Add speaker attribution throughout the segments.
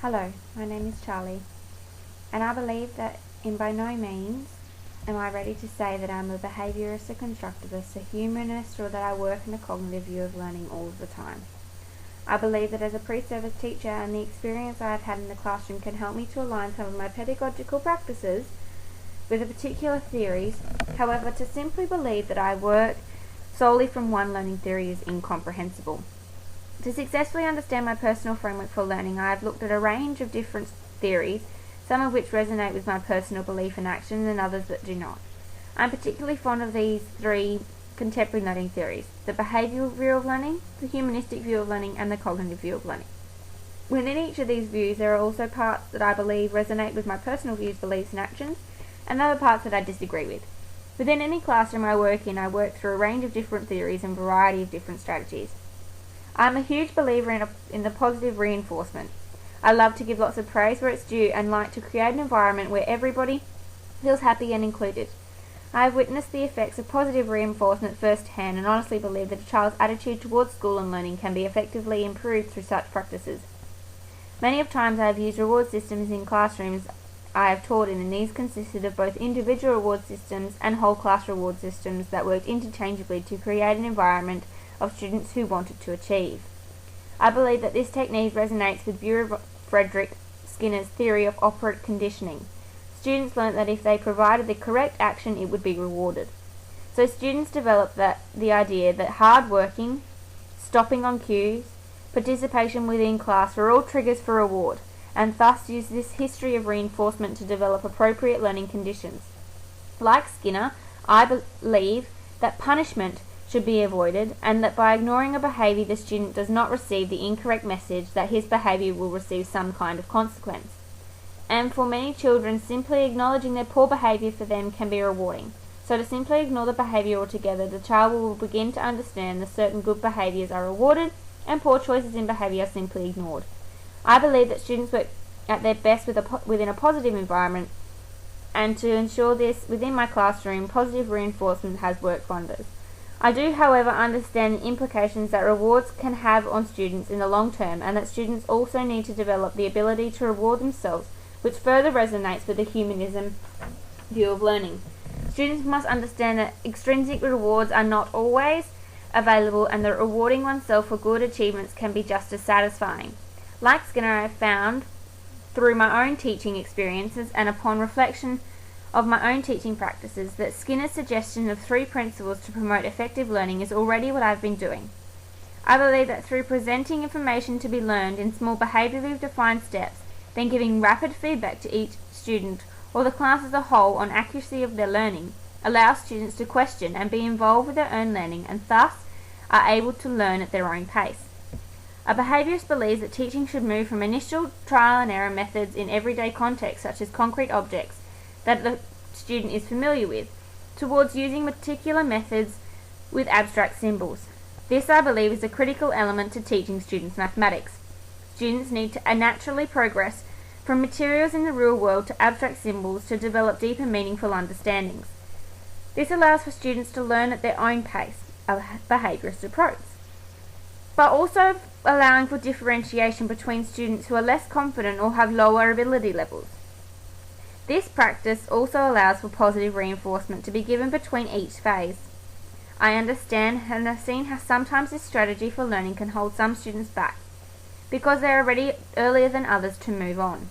Speaker 1: Hello, my name is Charlie, and I believe that in by no means am I ready to say that I'm a behaviourist, a constructivist, a humanist, or that I work in a cognitive view of learning all of the time. I believe that as a pre-service teacher and the experience I have had in the classroom can help me to align some of my pedagogical practices with the particular theories. However, to simply believe that I work solely from one learning theory is incomprehensible. To successfully understand my personal framework for learning, I have looked at a range of different theories, some of which resonate with my personal belief and actions and others that do not. I'm particularly fond of these three contemporary learning theories: the behavioural view of learning, the humanistic view of learning, and the cognitive view of learning. Within each of these views, there are also parts that I believe resonate with my personal views, beliefs, and actions, and other parts that I disagree with. Within any classroom I work in, I work through a range of different theories and a variety of different strategies. I'm a huge believer in the positive reinforcement. I love to give lots of praise where it's due and like to create an environment where everybody feels happy and included. I have witnessed the effects of positive reinforcement firsthand and honestly believe that a child's attitude towards school and learning can be effectively improved through such practices. Many of times I have used reward systems in classrooms I have taught in, and these consisted of both individual reward systems and whole class reward systems that worked interchangeably to create an environment of students who wanted to achieve. I believe that this technique resonates with Bureau Frederick Skinner's theory of operant conditioning. Students learnt that if they provided the correct action, it would be rewarded. So students developed the idea that hard working, stopping on cues, participation within class were all triggers for reward, and thus used this history of reinforcement to develop appropriate learning conditions. Like Skinner, I believe that punishment should be avoided, and that by ignoring a behaviour, the student does not receive the incorrect message that his behaviour will receive some kind of consequence. And for many children, simply acknowledging their poor behaviour for them can be rewarding. So to simply ignore the behaviour altogether, the child will begin to understand that certain good behaviours are rewarded and poor choices in behaviour are simply ignored. I believe that students work at their best within a positive environment, and to ensure this within my classroom, positive reinforcement has worked wonders. I do, however, understand the implications that rewards can have on students in the long term, and that students also need to develop the ability to reward themselves, which further resonates with the humanism view of learning. Students must understand that extrinsic rewards are not always available, and that rewarding oneself for good achievements can be just as satisfying. Like Skinner, I have found through my own teaching experiences and upon reflection of my own teaching practices that Skinner's suggestion of 3 principles to promote effective learning is already what I've been doing. I believe that through presenting information to be learned in small behaviourally defined steps, then giving rapid feedback to each student or the class as a whole on accuracy of their learning, allows students to question and be involved with their own learning, and thus are able to learn at their own pace. A behaviourist believes that teaching should move from initial trial and error methods in everyday contexts, such as concrete objects that the student is familiar with, towards using particular methods with abstract symbols. This, I believe, is a critical element to teaching students mathematics. Students need to naturally progress from materials in the real world to abstract symbols to develop deep and meaningful understandings. This allows for students to learn at their own pace, a behaviourist approach, but also allowing for differentiation between students who are less confident or have lower ability levels. This practice also allows for positive reinforcement to be given between each phase. I understand and have seen how sometimes this strategy for learning can hold some students back, because they are ready earlier than others to move on.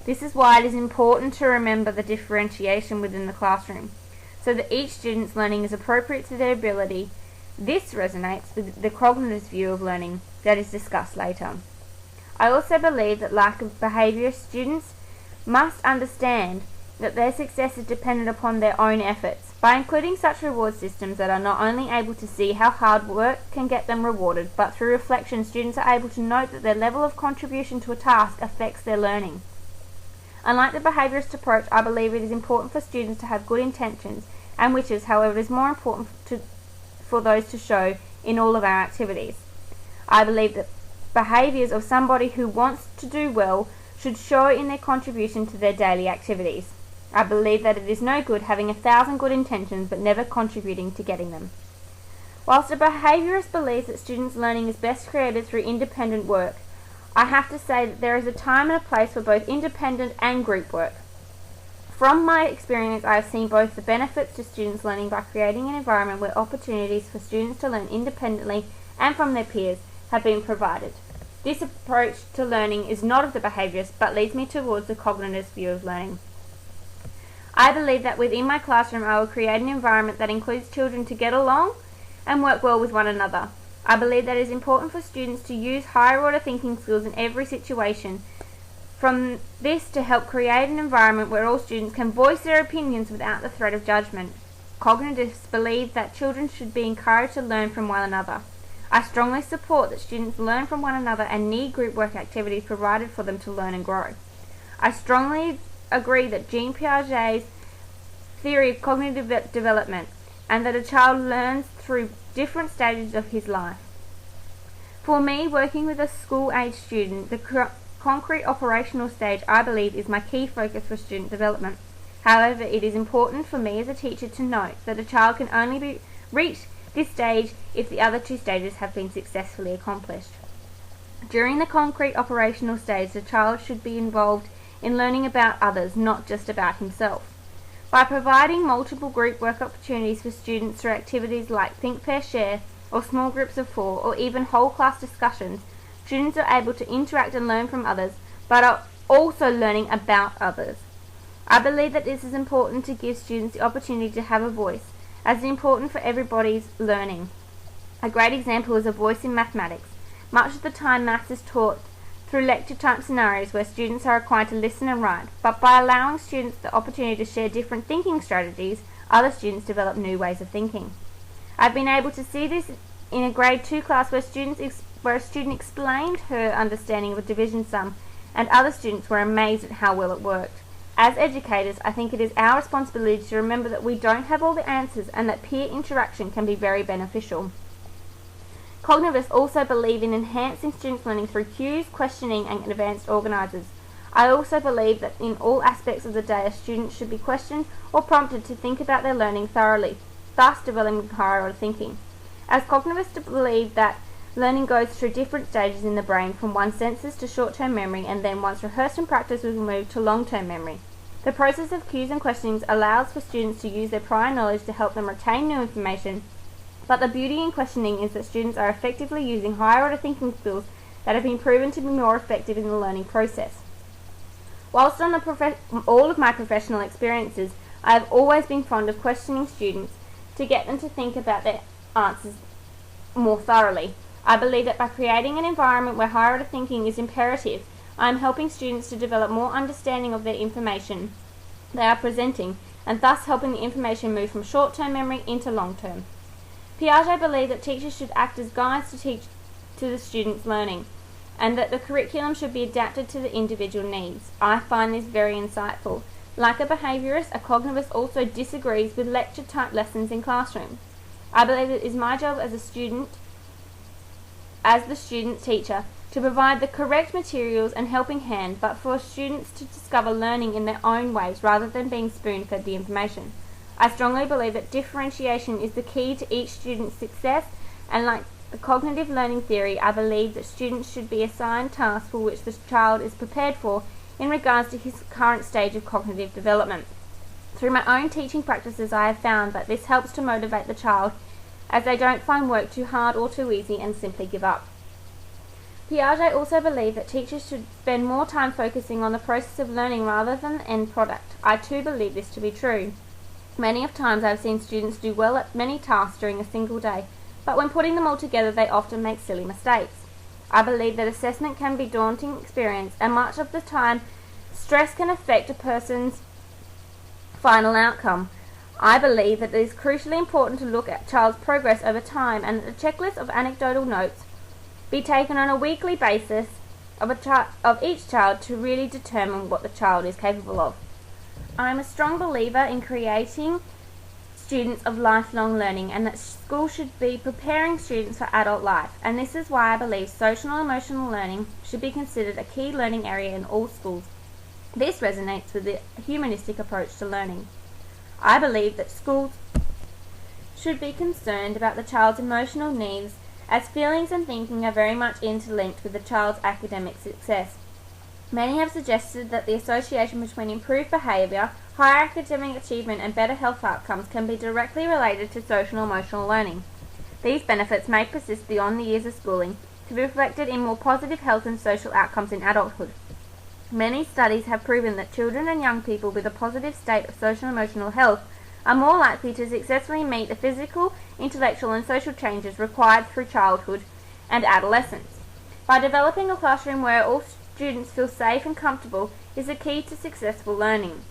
Speaker 1: This is why it is important to remember the differentiation within the classroom, so that each student's learning is appropriate to their ability. This resonates with the cognitive view of learning that is discussed later. I also believe that like behaviour, students must understand that their success is dependent upon their own efforts. By including such reward systems that are not only able to see how hard work can get them rewarded, but through reflection, students are able to note that their level of contribution to a task affects their learning. Unlike the behaviourist approach, I believe it is important for students to have good intentions and wishes. However, it is more important for those to show in all of our activities. I believe that behaviours of somebody who wants to do well should show in their contribution to their daily activities. I believe that it is no good having 1,000 good intentions but never contributing to getting them. Whilst a behaviourist believes that students' learning is best created through independent work, I have to say that there is a time and a place for both independent and group work. From my experience, I have seen both the benefits to students learning by creating an environment where opportunities for students to learn independently and from their peers have been provided. This approach to learning is not of the behaviourist, but leads me towards the cognitivist view of learning. I believe that within my classroom I will create an environment that includes children to get along and work well with one another. I believe that it is important for students to use higher order thinking skills in every situation. From this to help create an environment where all students can voice their opinions without the threat of judgment. Cognitivists believe that children should be encouraged to learn from one another. I strongly support that students learn from one another and need group work activities provided for them to learn and grow. I strongly agree that Jean Piaget's theory of cognitive development and that a child learns through different stages of his life. For me, working with a school-age student, the concrete operational stage, I believe, is my key focus for student development. However, it is important for me as a teacher to note that a child can only reach this stage if the other two stages have been successfully accomplished. During the concrete operational stage, the child should be involved in learning about others, not just about himself. By providing multiple group work opportunities for students through activities like Think, Pair, Share, or small groups of 4, or even whole class discussions, students are able to interact and learn from others, but are also learning about others. I believe that this is important to give students the opportunity to have a voice, as it's important for everybody's learning. A great example is a voice in mathematics. Much of the time maths is taught through lecture-type scenarios where students are required to listen and write, but by allowing students the opportunity to share different thinking strategies, other students develop new ways of thinking. I've been able to see this in a grade 2 class where a student explained her understanding of a division sum, and other students were amazed at how well it worked. As educators, I think it is our responsibility to remember that we don't have all the answers and that peer interaction can be very beneficial. Cognitivists also believe in enhancing students' learning through cues, questioning, and advanced organisers. I also believe that in all aspects of the day, a student should be questioned or prompted to think about their learning thoroughly, thus developing higher order thinking. As cognitivists believe that learning goes through different stages in the brain, from one senses to short-term memory, and then once rehearsed and practiced will move to long-term memory. The process of cues and questionings allows for students to use their prior knowledge to help them retain new information, but the beauty in questioning is that students are effectively using higher order thinking skills that have been proven to be more effective in the learning process. Whilst on all of my professional experiences, I have always been fond of questioning students to get them to think about their answers more thoroughly. I believe that by creating an environment where higher order thinking is imperative, I am helping students to develop more understanding of their information they are presenting, and thus helping the information move from short-term memory into long-term. Piaget believed that teachers should act as guides to the students' learning, and that the curriculum should be adapted to the individual needs. I find this very insightful. Like a behaviourist, a cognitivist also disagrees with lecture-type lessons in classrooms. I believe it is my job as the student teacher, to provide the correct materials and helping hand, but for students to discover learning in their own ways rather than being spoon-fed the information. I strongly believe that differentiation is the key to each student's success, and like the cognitive learning theory, I believe that students should be assigned tasks for which the child is prepared for in regards to his current stage of cognitive development. Through my own teaching practices, I have found that this helps to motivate the child, as they don't find work too hard or too easy and simply give up. Piaget also believed that teachers should spend more time focusing on the process of learning rather than the end product. I too believe this to be true. Many of times I have seen students do well at many tasks during a single day, but when putting them all together they often make silly mistakes. I believe that assessment can be a daunting experience, and much of the time stress can affect a person's final outcome. I believe that it is crucially important to look at a child's progress over time, and that the checklist of anecdotal notes be taken on a weekly basis of each child to really determine what the child is capable of. I am a strong believer in creating students of lifelong learning, and that school should be preparing students for adult life, and this is why I believe social and emotional learning should be considered a key learning area in all schools. This resonates with the humanistic approach to learning. I believe that schools should be concerned about the child's emotional needs as feelings and thinking are very much interlinked with a child's academic success. Many have suggested that the association between improved behaviour, higher academic achievement and better health outcomes can be directly related to social and emotional learning. These benefits may persist beyond the years of schooling, to be reflected in more positive health and social outcomes in adulthood. Many studies have proven that children and young people with a positive state of social and emotional health are more likely to successfully meet the physical, intellectual and social changes required through childhood and adolescence. By developing a classroom where all students feel safe and comfortable is the key to successful learning.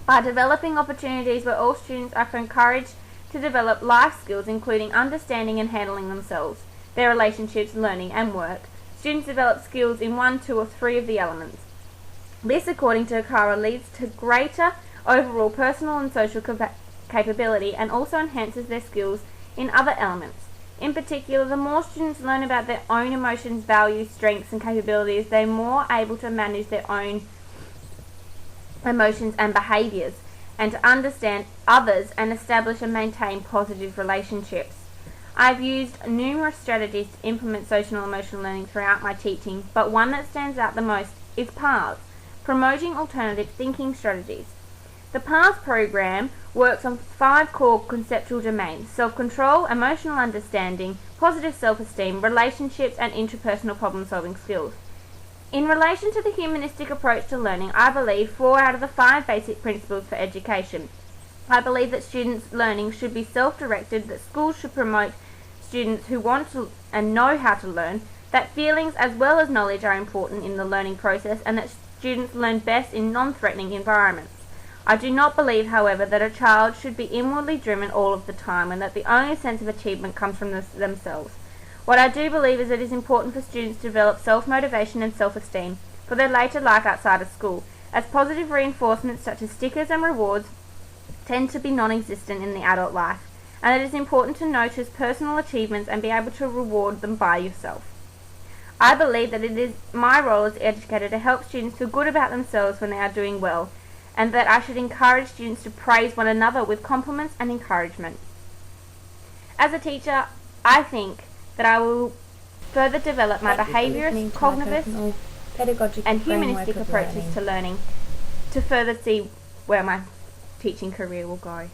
Speaker 1: By developing opportunities where all students are encouraged to develop life skills including understanding and handling themselves, their relationships, learning and work, students develop skills in 1, 2 or 3 of the elements. This, according to Akara, leads to greater overall personal and social capability and also enhances their skills in other elements. In particular, the more students learn about their own emotions, values, strengths and capabilities, they're more able to manage their own emotions and behaviours and to understand others and establish and maintain positive relationships. I've used numerous strategies to implement social and emotional learning throughout my teaching, but one that stands out the most is PARS, Promoting Alternative Thinking Strategies. The PARS program works on 5 core conceptual domains: self-control, emotional understanding, positive self-esteem, relationships, and interpersonal problem-solving skills. In relation to the humanistic approach to learning, I believe 4 out of the 5 basic principles for education. I believe that students' learning should be self-directed, that schools should promote students who want to and know how to learn, that feelings as well as knowledge are important in the learning process, and that students learn best in non-threatening environments. I do not believe, however, that a child should be inwardly driven all of the time and that the only sense of achievement comes from themselves. What I do believe is that it is important for students to develop self-motivation and self-esteem for their later life outside of school, as positive reinforcements such as stickers and rewards tend to be non-existent in the adult life, and it is important to notice personal achievements and be able to reward them by yourself. I believe that it is my role as educator to help students feel good about themselves when they are doing well, and that I should encourage students to praise one another with compliments and encouragement. As a teacher, I think that I will further develop my behaviourist, cognitivist, and humanistic approaches to learning to further see where my teaching career will go.